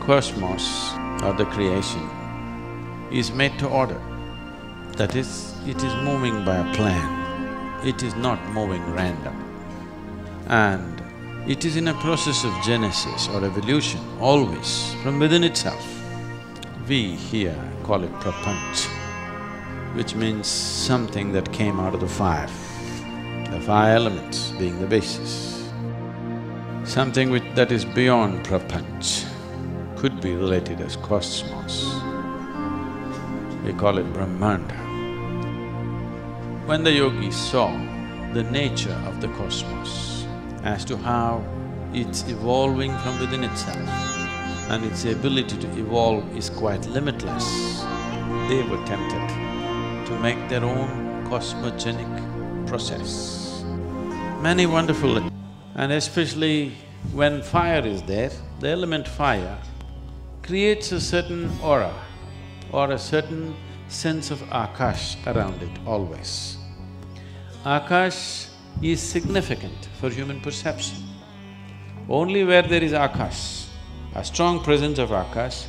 cosmos or the creation is made to order. That is, it is moving by a plan, it is not moving random. And it is in a process of genesis or evolution, always, from within itself. We here call it prapanch, which means something that came out of the five elements being the basis. Something that is beyond prapanch could be related as cosmos. We call it Brahmanda. When the yogis saw the nature of the cosmos as to how it's evolving from within itself and its ability to evolve is quite limitless, they were tempted to make their own cosmogenic process. Many wonderful… and especially when fire is there, the element fire creates a certain aura or a certain sense of akash around it always. Akash is significant for human perception. Only where there is akash, a strong presence of akash,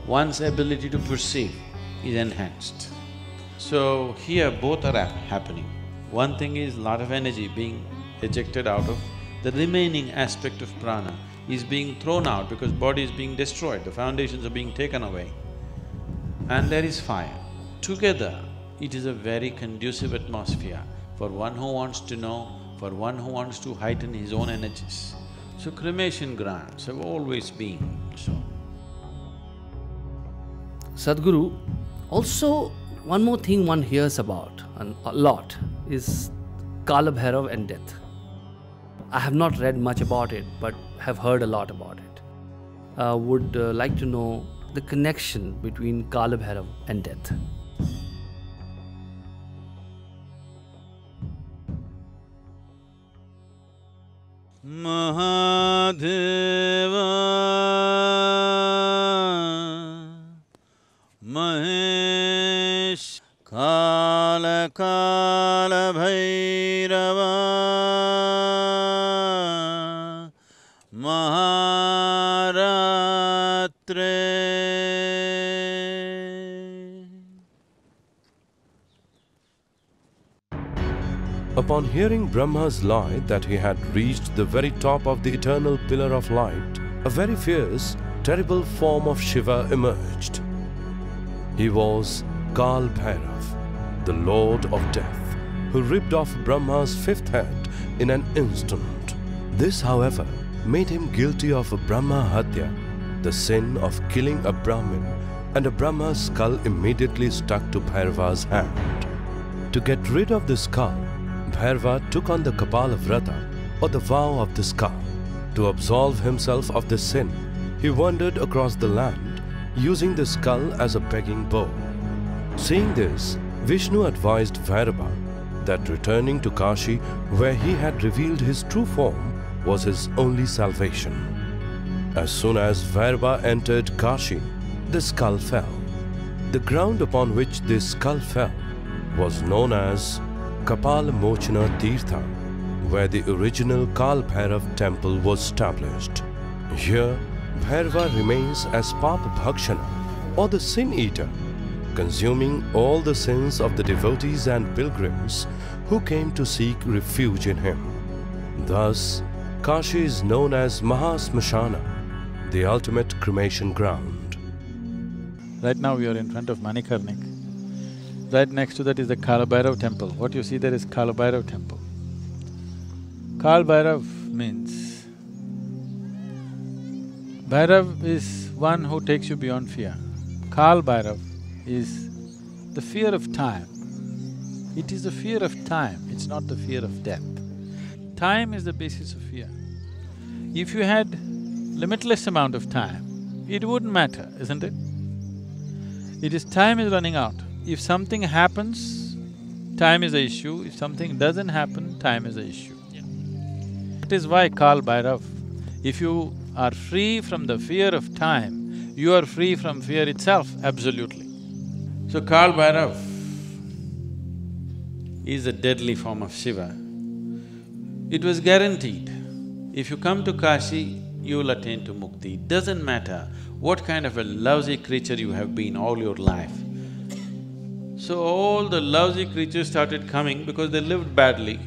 one's ability to perceive is enhanced. So here both are happening. One thing is lot of energy being ejected out of the remaining aspect of prana is being thrown out because body is being destroyed, the foundations are being taken away. And there is fire. Together, it is a very conducive atmosphere for one who wants to know, for one who wants to heighten his own energies. So cremation grounds have always been so. Sadhguru, also one more thing one hears about a lot is Kala Bhairav and death. I have not read much about it, but have heard a lot about it. Would like to know the connection between Kala Bhairav and death. Mahadeva Mahesh Kala Kala Bhairava Upon hearing Brahma's lie that he had reached the very top of the eternal pillar of light, a very fierce, terrible form of Shiva emerged. He was Kal Bhairav, the Lord of Death, who ripped off Brahma's fifth head in an instant. This, however, made him guilty of a Brahma Hatya, the sin of killing a Brahmin, and a Brahma's skull immediately stuck to Bhairava's hand. To get rid of the skull, Bhairava took on the Kapala Vrata, or the vow of the skull. To absolve himself of this sin, he wandered across the land, using the skull as a begging bowl. Seeing this, Vishnu advised Bhairava that returning to Kashi, where he had revealed his true form, was his only salvation. As soon as Bhairava entered Kashi, the skull fell. The ground upon which this skull fell was known as Kapala Mochana Tirtha, where the original Kal Bhairav temple was established. Here, Bhairava remains as Papa Bhakshana, or the sin-eater, consuming all the sins of the devotees and pilgrims who came to seek refuge in him. Thus, Kashi is known as Mahasmashana, the ultimate cremation ground. Right now we are in front of Manikarnik. Right next to that is the Kala Bhairav temple. What you see there is Kala Bhairav temple. Kal Bhairav means… Bhairav is one who takes you beyond fear. Kal Bhairav is the fear of time. It is the fear of time, it's not the fear of death. Time is the basis of fear. If you had limitless amount of time, it wouldn't matter, isn't it? It is time is running out. If something happens, time is the issue. If something doesn't happen, time is the issue. That is why Kal Bhairav, if you are free from the fear of time, you are free from fear itself, absolutely. So Kal Bhairav is a deadly form of Shiva. It was guaranteed, if you come to Kashi, you will attain to mukti. It doesn't matter what kind of a lousy creature you have been all your life. So all the lousy creatures started coming because they lived badly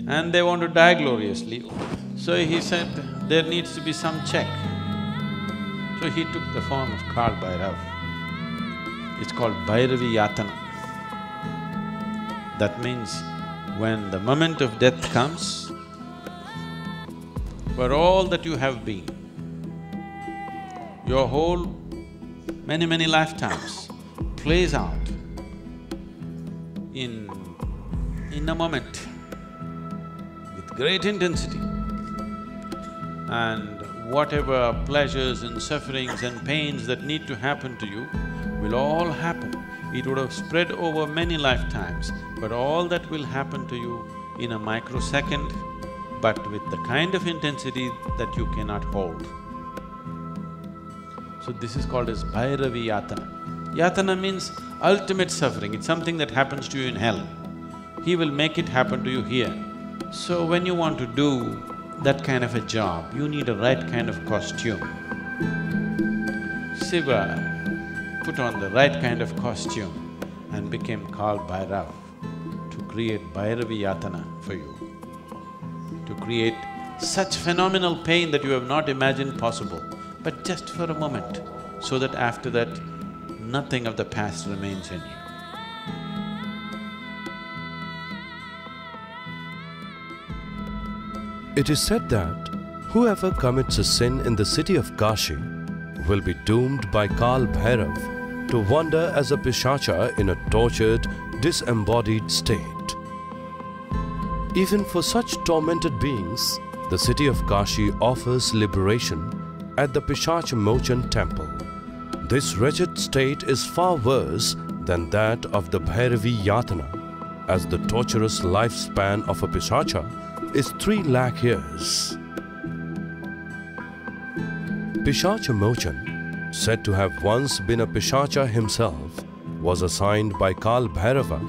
and they want to die gloriously. So he said, there needs to be some check. So he took the form of Kal Bhairav. It's called Bhairavi Yatana. That means when the moment of death comes, for all that you have been, your whole many lifetimes plays out in a moment with great intensity. And whatever pleasures and sufferings and pains that need to happen to you will all happen. It would have spread over many lifetimes, but all that will happen to you in a microsecond, but with the kind of intensity that you cannot hold. So this is called as Bhairavi Yatana. Yatana means ultimate suffering, it's something that happens to you in hell. He will make it happen to you here. So when you want to do that kind of a job, you need a right kind of costume. Shiva put on the right kind of costume and became Kal Bhairav to create Bhairavi Yatana for you, to create such phenomenal pain that you have not imagined possible, but just for a moment, so that after that, nothing of the past remains in you. It is said that whoever commits a sin in the city of Kashi will be doomed by Kal Bhairav to wander as a pishacha in a tortured, disembodied state. Even for such tormented beings, the city of Kashi offers liberation at the Pishacha Mochan temple. This wretched state is far worse than that of the Bhairavi Yatana, as the torturous lifespan of a pishacha is 3 lakh years. Pishacha Mochan, said to have once been a pishacha himself, was assigned by Kal Bhairava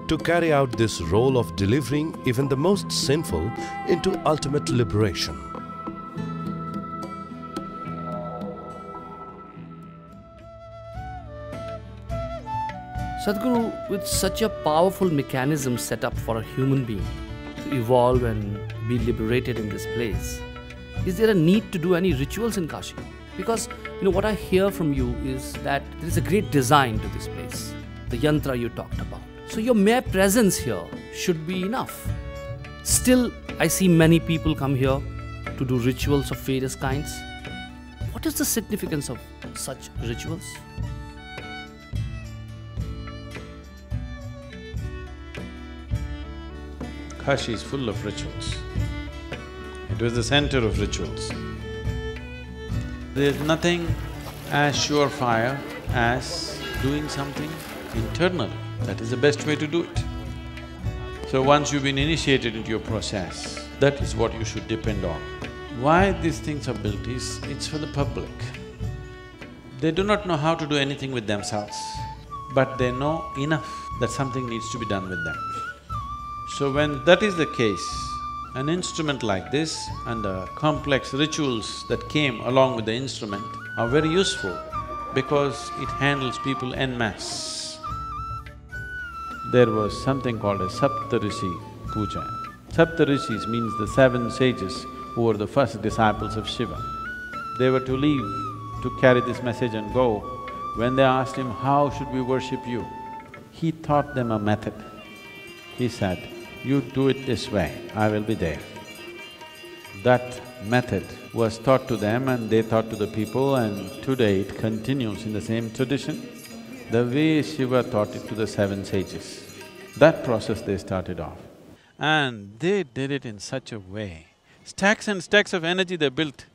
to carry out this role of delivering even the most sinful into ultimate liberation. Sadhguru, with such a powerful mechanism set up for a human being to evolve and be liberated in this place, is there a need to do any rituals in Kashi? Because, what I hear from you is that there is a great design to this place, the yantra you talked about. So your mere presence here should be enough. Still, I see many people come here to do rituals of various kinds. What is the significance of such rituals? Kashi is full of rituals. It was the center of rituals. There's nothing as surefire as doing something internally. That is the best way to do it. So once you've been initiated into your process, that is what you should depend on. Why these things are built is, it's for the public. They do not know how to do anything with themselves, but they know enough that something needs to be done with them. So when that is the case, an instrument like this and the complex rituals that came along with the instrument are very useful because it handles people en masse. There was something called a Saptarishi Puja. Saptarishis means the 7 sages who were the first disciples of Shiva. They were to leave to carry this message and go. When they asked him, how should we worship you? He taught them a method. He said, you do it this way, I will be there. That method was taught to them and they taught to the people, and today it continues in the same tradition, the way Shiva taught it to the 7 sages. That process they started off. And they did it in such a way, stacks and stacks of energy they built.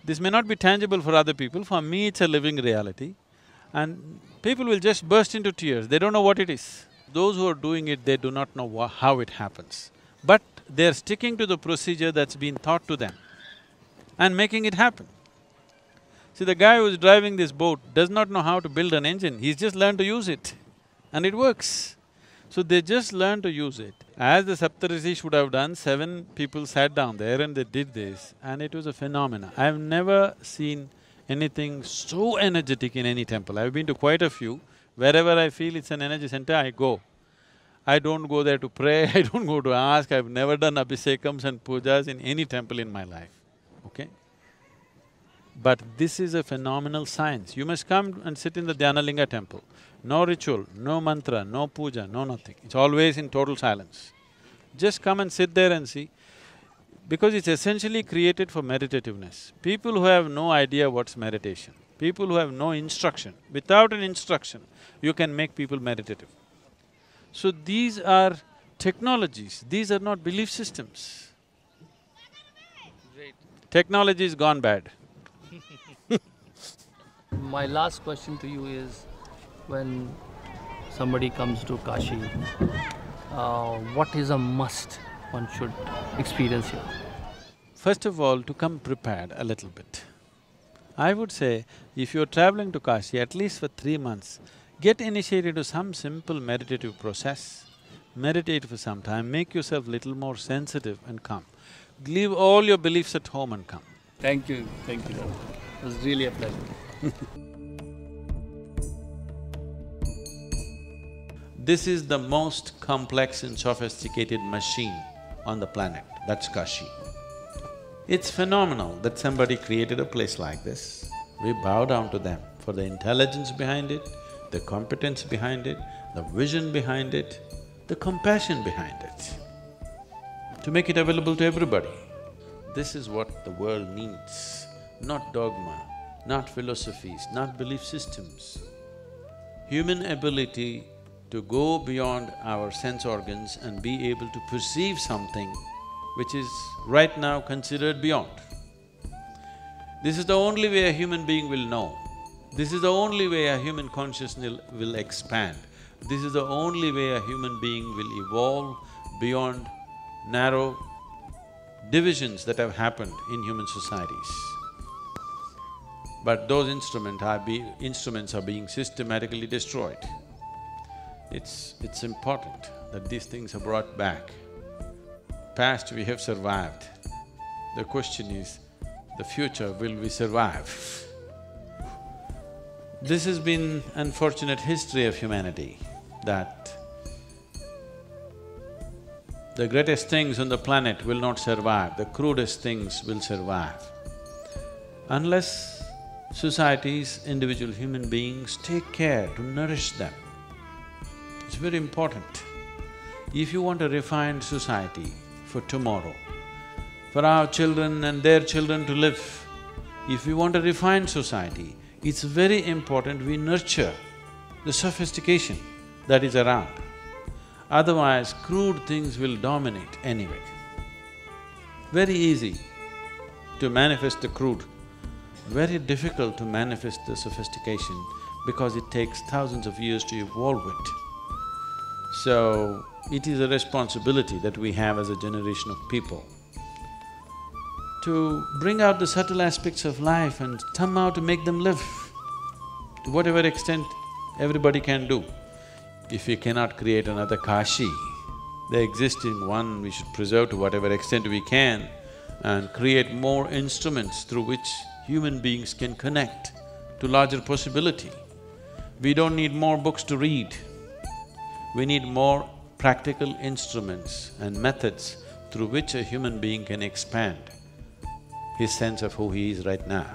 This may not be tangible for other people, for me it's a living reality. And people will just burst into tears, they don't know what it is. Those who are doing it, they do not know how it happens. But they're sticking to the procedure that's been taught to them and making it happen. See, the guy who's driving this boat does not know how to build an engine, he's just learned to use it and it works. So they just learned to use it. As the Saptarishis would have done, 7 people sat down there and they did this and it was a phenomena. I've never seen anything so energetic in any temple. I've been to quite a few. Wherever I feel it's an energy center, I go. I don't go there to pray, I don't go to ask, I've never done abhisekams and pujas in any temple in my life, okay? But this is a phenomenal science. You must come and sit in the Dhyanalinga temple. No ritual, no mantra, no puja, no nothing. It's always in total silence. Just come and sit there and see, because it's essentially created for meditativeness. People who have no idea what's meditation, people who have no instruction, without an instruction, you can make people meditative. So these are technologies, these are not belief systems. Great. Technology is gone bad. My last question to you is, when somebody comes to Kashi, what is a must one should experience here? First of all, to come prepared a little bit. I would say, if you're traveling to Kashi, at least for 3 months, get initiated to some simple meditative process. Meditate for some time, make yourself little more sensitive and come. Leave all your beliefs at home and come. Thank you, It was really a pleasure. This is the most complex and sophisticated machine on the planet, that's Kashi. It's phenomenal that somebody created a place like this. We bow down to them for the intelligence behind it, the competence behind it, the vision behind it, the compassion behind it, to make it available to everybody. This is what the world needs, not dogma, not philosophies, not belief systems. Human ability to go beyond our sense organs and be able to perceive something which is right now considered beyond. This is the only way a human being will know. This is the only way a human consciousness will expand. This is the only way a human being will evolve beyond narrow divisions that have happened in human societies. But those instruments are being systematically destroyed. It's important that these things are brought back. Past we have survived. The question is, the future, will we survive? This has been unfortunate history of humanity, that the greatest things on the planet will not survive, the crudest things will survive. Unless societies, individual human beings take care to nourish them. It's very important. If you want a refined society for tomorrow, for our children and their children to live, if we want a refined society, it's very important we nurture the sophistication that is around. Otherwise, crude things will dominate anyway. Very easy to manifest the crude, very difficult to manifest the sophistication because it takes thousands of years to evolve it. So, it is a responsibility that we have as a generation of people to bring out the subtle aspects of life and somehow to make them live to whatever extent everybody can do. If we cannot create another Kashi, the existing one we should preserve to whatever extent we can and create more instruments through which human beings can connect to larger possibility. We don't need more books to read. We need more practical instruments and methods through which a human being can expand his sense of who he is right now.